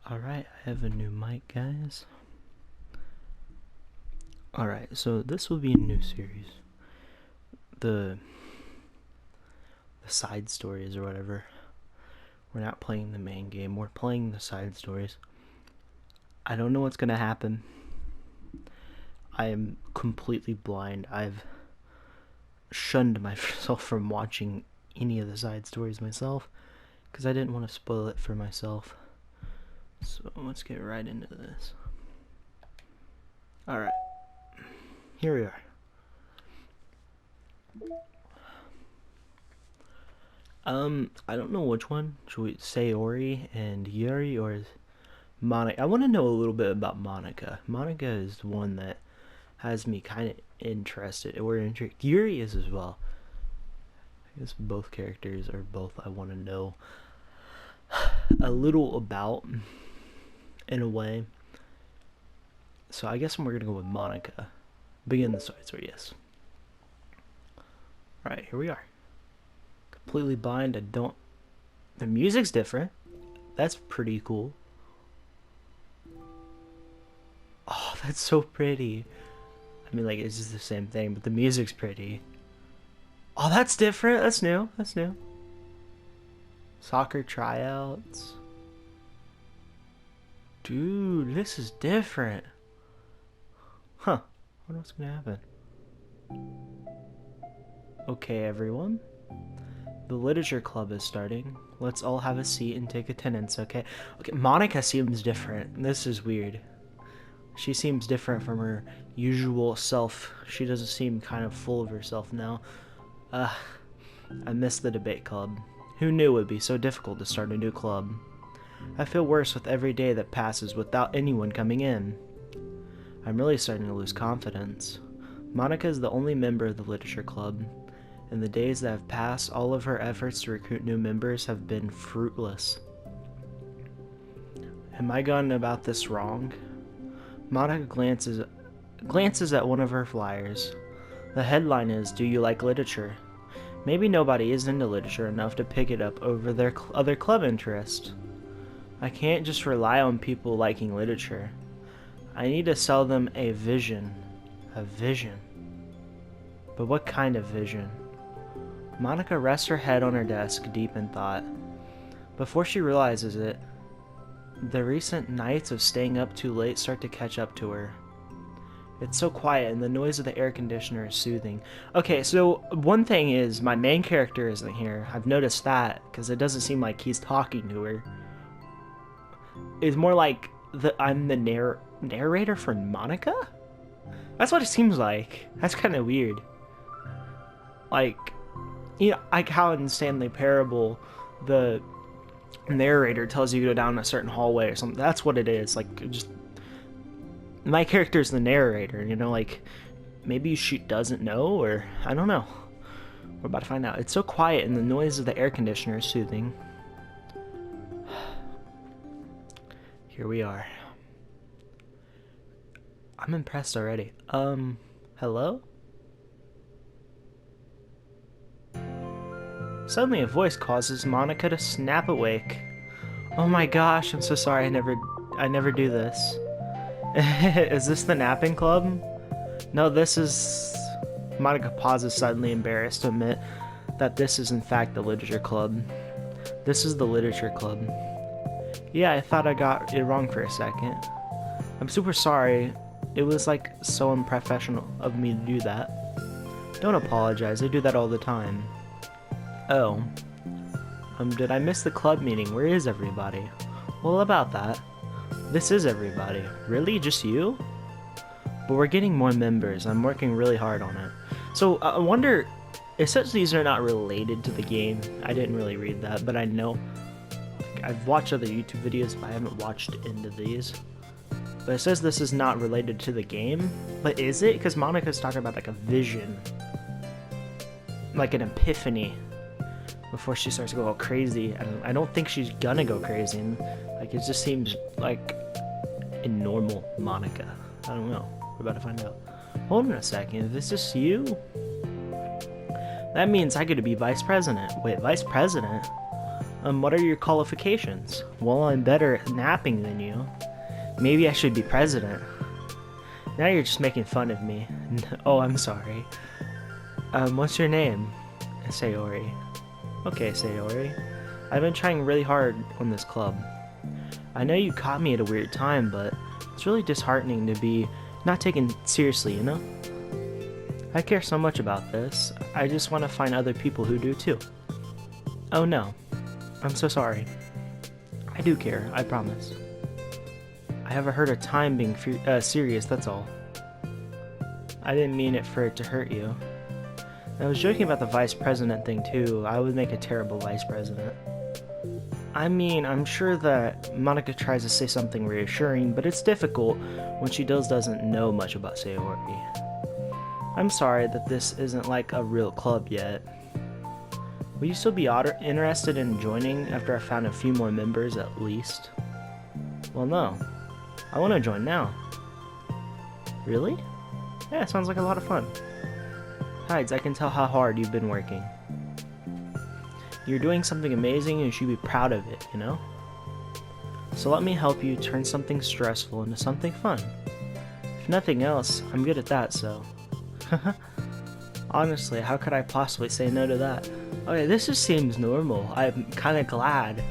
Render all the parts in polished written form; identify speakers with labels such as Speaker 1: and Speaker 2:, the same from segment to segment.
Speaker 1: Alright, I have a new mic, guys. Alright, so this will be a new series. The side stories or whatever. We're not playing the main game, we're playing the side stories. I don't know what's gonna happen. I am completely blind. I've shunned myself from watching any of the side stories myself because I didn't want to spoil it for myself. So let's get right into this. Alright, here we are. I don't know which one. Should we say Ori and Yuri or Monica? I want to know a little bit about Monica. Monica is the one that has me kind of interested. Yuri is as well. I guess both characters are both I want to know a little about in a way. So I guess we're gonna go with Monica. Begin the story, yes. Alright, here we are. Completely blind. The music's different. That's pretty cool. Oh, that's so pretty. I mean, like, it's just the same thing, but the music's pretty. Oh, that's different. That's new. That's new. Soccer tryouts. Dude, this is different. Huh. I wonder what's gonna happen. Okay, everyone. The literature club is starting. Let's all have a seat and take attendance, okay? Okay, Monica seems different. This is weird. She seems different from her usual self. She doesn't seem kind of full of herself now. I miss the debate club. Who knew it would be so difficult to start a new club? I feel worse with every day that passes without anyone coming in. I'm really starting to lose confidence. Monica is the only member of the literature club. In the days that have passed, all of her efforts to recruit new members have been fruitless. Am I going about this wrong? Monica glances at one of her flyers. The headline is, "Do you like literature?" Maybe nobody is into literature enough to pick it up over their other club interest. I can't just rely on people liking literature. I need to sell them a vision. A vision. But what kind of vision? Monica rests her head on her desk, deep in thought. Before she realizes it, the recent nights of staying up too late start to catch up to her. It's so quiet and the noise of the air conditioner is soothing. Okay, so one thing is my main character isn't here. I've noticed that because it doesn't seem like he's talking to her. It's more like I'm the narrator for Monica? That's what it seems like. That's kind of weird. Like, you know, like how in Stanley Parable, the narrator tells you to go down a certain hallway or something. That's what it is. Like, just my character's the narrator. You know, like maybe she doesn't know, or I don't know. We're about to find out. It's so quiet, and the noise of the air conditioner is soothing. Here we are. I'm impressed already. Hello? Suddenly a voice causes Monica to snap awake. Oh my gosh, I'm so sorry, I never do this. Is this the napping club? No, this is... Monica pauses, suddenly embarrassed to admit that this is in fact the literature club. This is the literature club. Yeah, I thought I got it wrong for a second. I'm super sorry. It was like so unprofessional of me to do that. Don't apologize, I do that all the time. Oh. Did I miss the club meeting? Where is everybody? Well, about that. This is everybody. Really? Just you? But we're getting more members. I'm working really hard on it. So, I wonder... It says these are not related to the game. I didn't really read that, but I know... I've watched other YouTube videos, but I haven't watched into these. But it says this is not related to the game. But is it? Because Monica's talking about like a vision. Like an epiphany. Before she starts to go all crazy. And I don't think she's gonna go crazy. And, like, it just seems like a normal Monica. I don't know. We're about to find out. Hold on a second. Is this you? That means I get to be vice president. Wait, vice president? What are your qualifications? Well, I'm better at napping than you. Maybe I should be president. Now you're just making fun of me. Oh, I'm sorry. What's your name? Sayori. Okay, Sayori. I've been trying really hard on this club. I know you caught me at a weird time, but it's really disheartening to be not taken seriously, you know? I care so much about this. I just want to find other people who do too. Oh no. I'm so sorry. I do care, I promise. I haven't heard of time being serious, that's all. I didn't mean it for it to hurt you. I was joking about the vice president thing too. I would make a terrible vice president. I mean, I'm sure that Monika tries to say something reassuring, but it's difficult when she doesn't know much about Sayori. I'm sorry that this isn't like a real club yet. Will you still be interested in joining after I found a few more members at least? Well, no. I want to join now. Really? Yeah, sounds like a lot of fun. Besides, I can tell how hard you've been working. You're doing something amazing and you should be proud of it, you know? So let me help you turn something stressful into something fun. If nothing else, I'm good at that, so... Honestly, how could I possibly say no to that? Okay, this just seems normal. I'm kind of glad.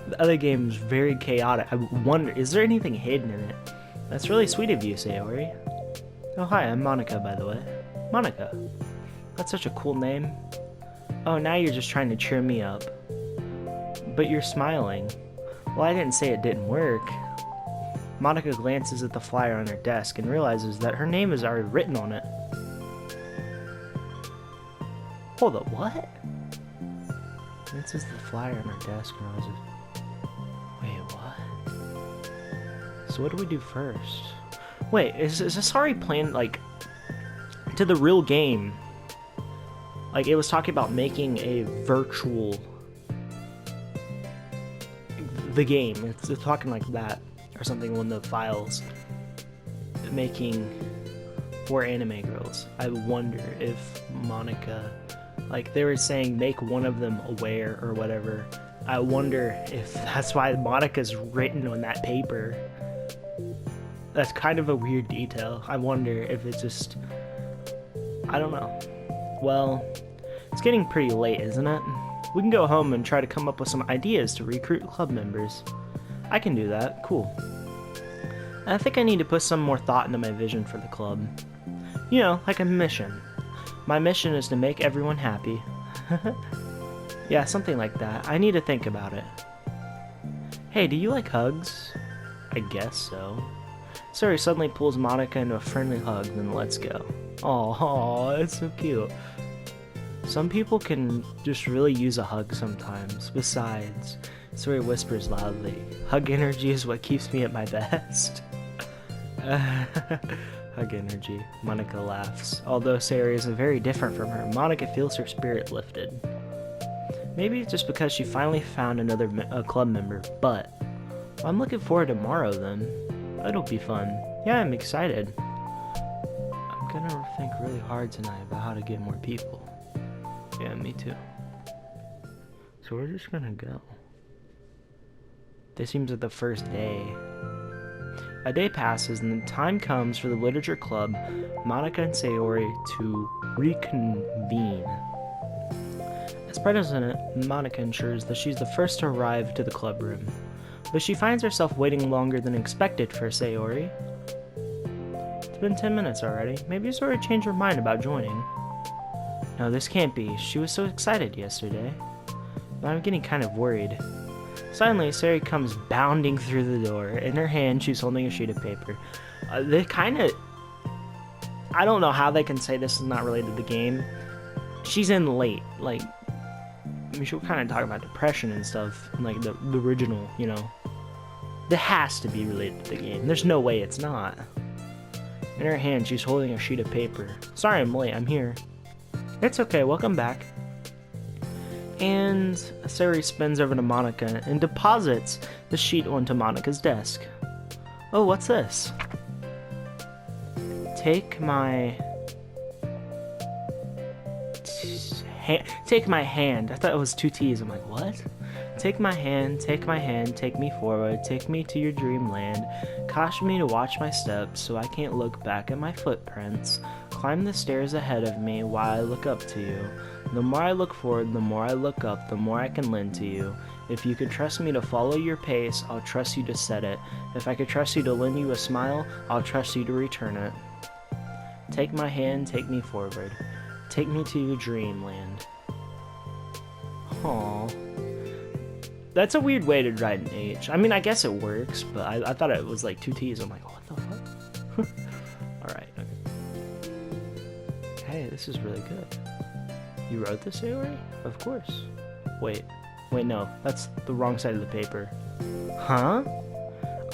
Speaker 1: The other game's very chaotic. I wonder, is there anything hidden in it? That's really sweet of you, Sayori. Oh hi, I'm Monika, by the way. Monika. That's such a cool name. Oh, now you're just trying to cheer me up. But you're smiling. Well, I didn't say it didn't work. Monika glances at the flyer on her desk and realizes that her name is already written on it. Hold up, what? This is the flyer on her desk and realizes... Wait, what? So what do we do first? Wait, is this already planned, like, to the real game? Like, it was talking about making a virtual... The game. It's talking like that. Or something on the files. Making 4 anime girls. I wonder if Monika... Like, they were saying make one of them aware or whatever. I wonder if that's why Monika's written on that paper. That's kind of a weird detail. I wonder if it's just... I don't know. Well, it's getting pretty late, isn't it? We can go home and try to come up with some ideas to recruit club members. I can do that. Cool. I think I need to put some more thought into my vision for the club. You know, like a mission. My mission is to make everyone happy. Yeah, something like that. I need to think about it. Hey, do you like hugs? I guess so. Sorry, suddenly pulls Monika into a friendly hug, then let's go. Aw, it's so cute. Some people can just really use a hug sometimes. Besides, Sori whispers loudly, hug energy is what keeps me at my best. Hug energy. Monika laughs. Although Sari is very different from her, Monika feels her spirit lifted. Maybe it's just because she finally found another club member, but I'm looking forward to tomorrow then. It'll be fun. Yeah, I'm excited. I'm gonna think really hard tonight about how to get more people. Yeah, me too. So we're just gonna go. This seems like the first day. A day passes and the time comes for the literature club, Monika and Sayori, to reconvene. As president, Monika ensures that she's the first to arrive to the club room, but she finds herself waiting longer than expected for Sayori. It's been 10 minutes already. Maybe Sayori changed her mind about joining. No, this can't be. She was so excited yesterday. But I'm getting kind of worried. Suddenly, Sayori comes bounding through the door. In her hand, she's holding a sheet of paper. They kind of... I don't know how they can say this is not related to the game. She's in late. Like, I mean, she was kind of talking about depression and stuff. Like, the original, you know. That has to be related to the game. There's no way it's not. In her hand, she's holding a sheet of paper. Sorry I'm late. I'm here. It's okay. Welcome back. And Sayori spins over to Monika and deposits the sheet onto Monika's desk. Oh, what's this? Take my hand. I thought it was 2 T's. I'm like, what? Take my hand, take me forward, take me to your dreamland. Caution me to watch my steps so I can't look back at my footprints. Climb the stairs ahead of me while I look up to you. The more I look forward, the more I look up, the more I can lend to you. If you could trust me to follow your pace, I'll trust you to set it. If I could trust you to lend you a smile, I'll trust you to return it. Take my hand, take me forward. Take me to your dreamland. Aww. That's a weird way to write an H. I mean, I guess it works, but I thought it was like 2 T's. I'm like, what the fuck? Alright. Okay. Hey, this is really good. You wrote this already? Of course. Wait, no. That's the wrong side of the paper. Huh?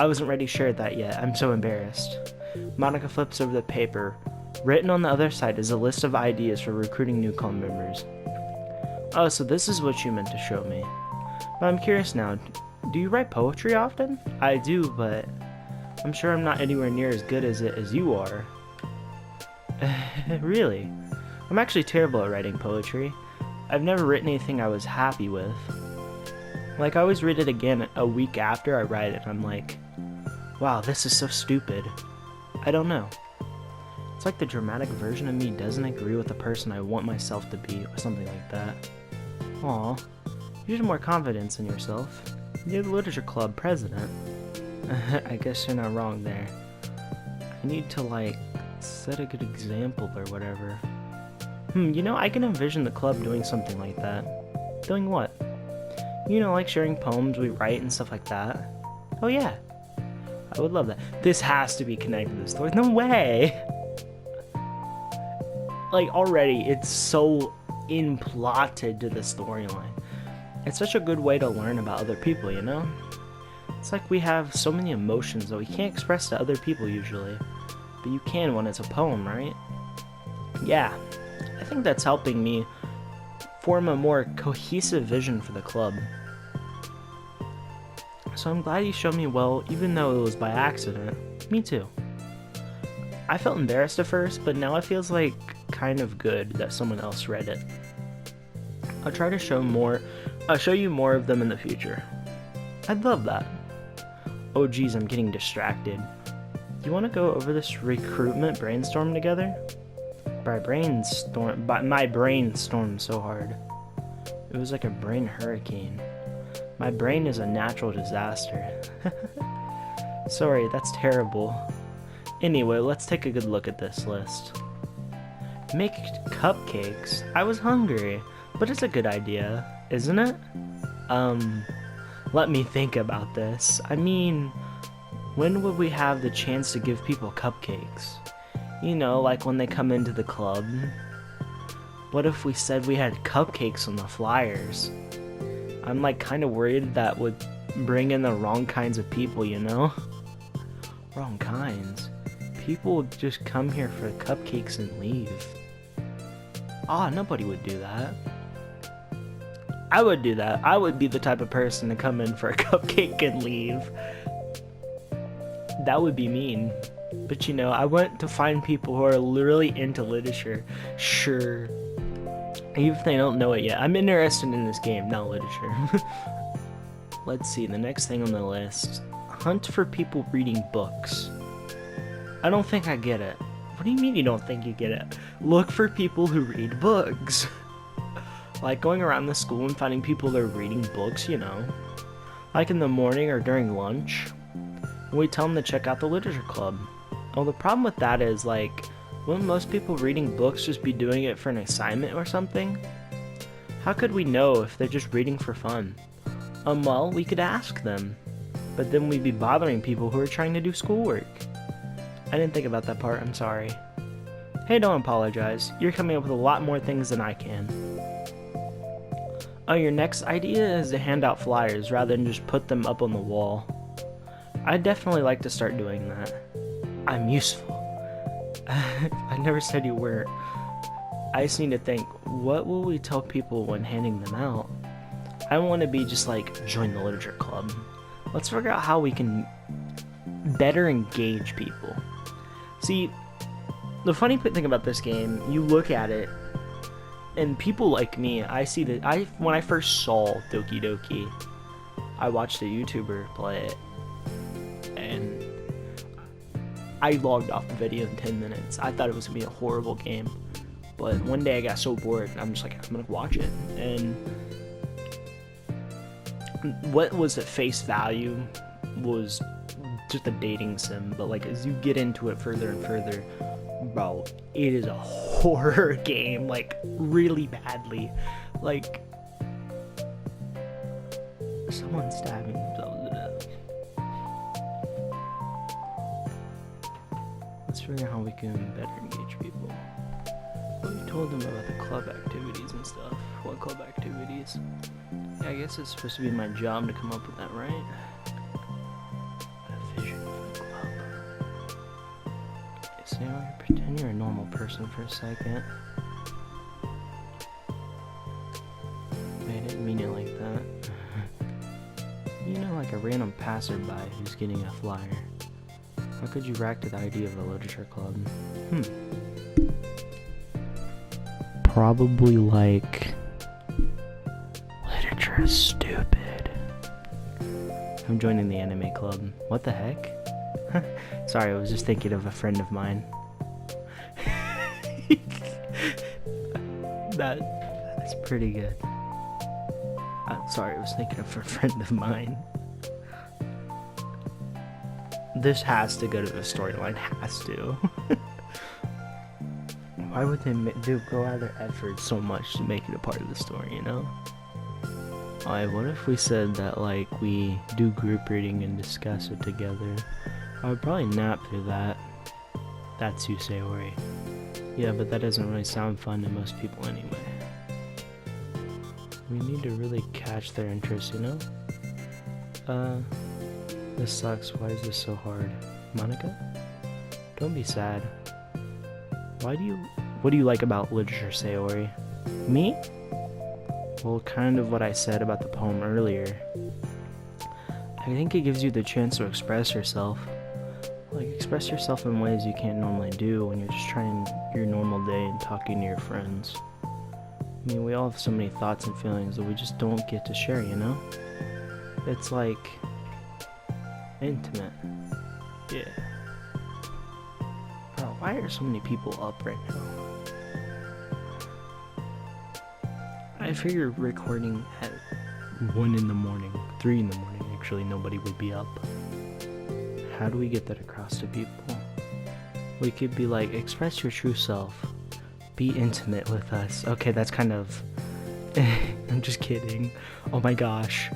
Speaker 1: I wasn't ready to share that yet. I'm so embarrassed. Monica flips over the paper. Written on the other side is a list of ideas for recruiting new club members. Oh, so this is what you meant to show me. But I'm curious now, do you write poetry often? I do, but I'm sure I'm not anywhere near as good as it as you are. Really? I'm actually terrible at writing poetry. I've never written anything I was happy with. Like, I always read it again a week after I write it, and I'm like, wow, this is so stupid. I don't know. It's like the dramatic version of me doesn't agree with the person I want myself to be, or something like that. Aw, you should have more confidence in yourself. You're the literature club president. I guess you're not wrong there. I need to, like, set a good example or whatever. You know, I can envision the club doing something like that. Doing what? You know, like sharing poems we write and stuff like that. Oh yeah. I would love that. This has to be connected to the story. No way! Like, already, it's so in-plotted to the storyline. It's such a good way to learn about other people, you know? It's like we have so many emotions that we can't express to other people usually. But you can when it's a poem, right? Yeah. I think that's helping me form a more cohesive vision for the club. So I'm glad you showed me well, even though it was by accident. Me too. I felt embarrassed at first, but now it feels like kind of good that someone else read it. I'll try to show you more of them in the future. I'd love that. Oh geez, I'm getting distracted. You want to go over this recruitment brainstorm together? My brain stormed so hard. It was like a brain hurricane. My brain is a natural disaster. Sorry, that's terrible. Anyway, let's take a good look at this list. Make cupcakes? I was hungry, but it's a good idea, isn't it? Let me think about this. I mean, when would we have the chance to give people cupcakes? You know, like when they come into the club. What if we said we had cupcakes on the flyers? I'm like kind of worried that would bring in the wrong kinds of people, you know? Wrong kinds? People just come here for cupcakes and leave. Ah, nobody would do that. I would do that. I would be the type of person to come in for a cupcake and leave. That would be mean. But you know, I want to find people who are literally into literature. Sure. Even if they don't know it yet. I'm interested in this game, not literature. Let's see, the next thing on the list. Hunt for people reading books. I don't think I get it. What do you mean you don't think you get it? Look for people who read books. Like going around the school and finding people that are reading books, you know. Like in the morning or during lunch. And we tell them to check out the literature club. Well, the problem with that is, like, wouldn't most people reading books just be doing it for an assignment or something? How could we know if they're just reading for fun? Well, we could ask them. But then we'd be bothering people who are trying to do schoolwork. I didn't think about that part, I'm sorry. Hey, don't apologize. You're coming up with a lot more things than I can. Oh, your next idea is to hand out flyers rather than just put them up on the wall. I'd definitely like to start doing that. I'm useful. I never said you weren't. I just need to think, what will we tell people when handing them out? I don't want to be just like, join the literature club. Let's figure out how we can better engage people. See, the funny thing about this game, you look at it, and people like me, I see that when I first saw Doki Doki, I watched a YouTuber play it, and I logged off the video in 10 minutes. I thought it was gonna be a horrible game, but one day I got so bored, I'm just like, I'm gonna watch it. And what was at face value was just a dating sim, but like as you get into it further and further, bro, it is a horror game, like really badly. Like someone's stabbing themselves to death. Let's figure out how we can better engage people. Well, you told them about the club activities and stuff. What club activities? Yeah, I guess it's supposed to be my job to come up with that, right? A vision for the club. Okay, so pretend you're a normal person for a second. I didn't mean it like that. You know, like a random passerby who's getting a flyer. How could you react to the idea of a literature club? Probably like, literature is stupid. I'm joining the anime club. What the heck? Sorry, I was just thinking of a friend of mine. That's pretty good. Sorry, I was thinking of a friend of mine. This has to go to the storyline. Has to. Why would they go out of their effort so much to make it a part of the story, you know? Alright, what if we said that, like, we do group reading and discuss it together? I would probably nap through that. That's 𝔻𝕠𝕚𝕚𝕖. Yeah, but that doesn't really sound fun to most people anyway. We need to really catch their interest, you know? This sucks. Why is this so hard? Monica? Don't be sad. What do you like about literature, Sayori? Me? Well, kind of what I said about the poem earlier. I think it gives you the chance to express yourself. Like, express yourself in ways you can't normally do when you're just trying your normal day and talking to your friends. I mean, we all have so many thoughts and feelings that we just don't get to share, you know? It's like intimate. Yeah. Bro, why are so many people up right now? I figure recording at 1 in the morning, 3 in the morning, actually nobody would be up. How do we get that across to people? We could be like, express your true self. Be intimate with us. Okay, that's kind of... I'm just kidding. Oh my gosh.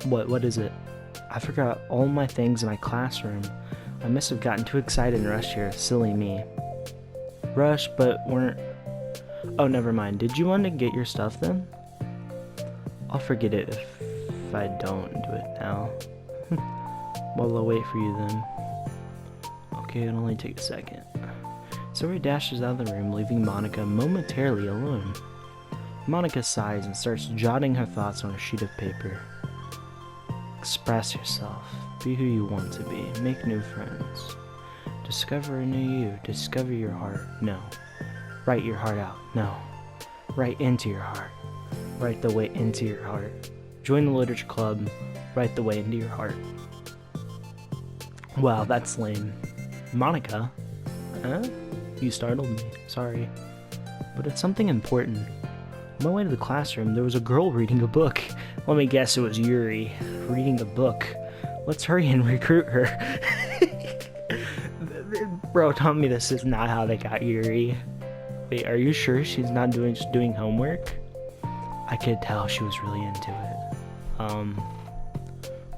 Speaker 1: What is it? I forgot all my things in my classroom. I must have gotten too excited and rushed here. Silly me. Rush, but weren't... Oh, never mind. Did you want to get your stuff then? I'll forget it if I don't do it now. Well, I'll wait for you then. Okay, it'll only take a second. Sayori dashes out of the room, leaving Monica momentarily alone. Monica sighs and starts jotting her thoughts on a sheet of paper. Express yourself. Be who you want to be. Make new friends. Discover a new you. Discover your heart. No. Write your heart out. No. Write into your heart. Write the way into your heart. Join the literature club. Write the way into your heart. Wow, that's lame. Monica? Huh? You startled me. Sorry. But it's something important. On my way to the classroom, there was a girl reading a book. Let me guess, it was Yuri. Reading a book. Let's hurry and recruit her. Bro, tell me this is not how they got Yuri. Wait, are you sure she's not just doing homework? I could tell she was really into it.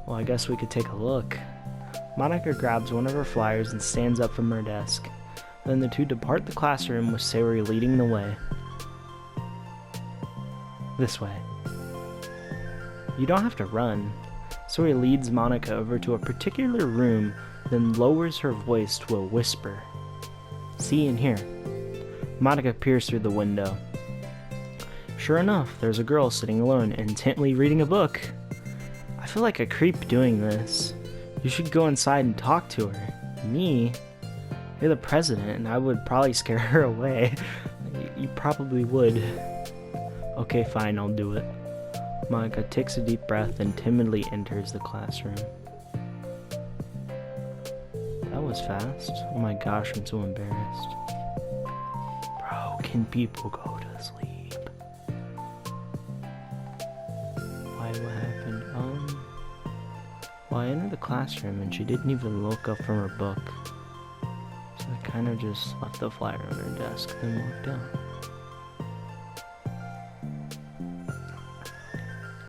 Speaker 1: Well, I guess we could take a look. Monica grabs one of her flyers and stands up from her desk. Then the two depart the classroom with Sayori leading the way. This way. You don't have to run. Sayori leads Monica over to a particular room, then lowers her voice to a whisper. See in here. Monica peers through the window. Sure enough, there's a girl sitting alone, intently reading a book. I feel like a creep doing this. You should go inside and talk to her. Me? You're the president, and I would probably scare her away. You probably would. Okay, fine, I'll do it. Monica takes a deep breath and timidly enters the classroom. That was fast. Oh my gosh, I'm so embarrassed. Bro, can people go to sleep? Why, what happened? Well, I entered the classroom and she didn't even look up from her book. So I kind of just left the flyer on her desk, then walked out.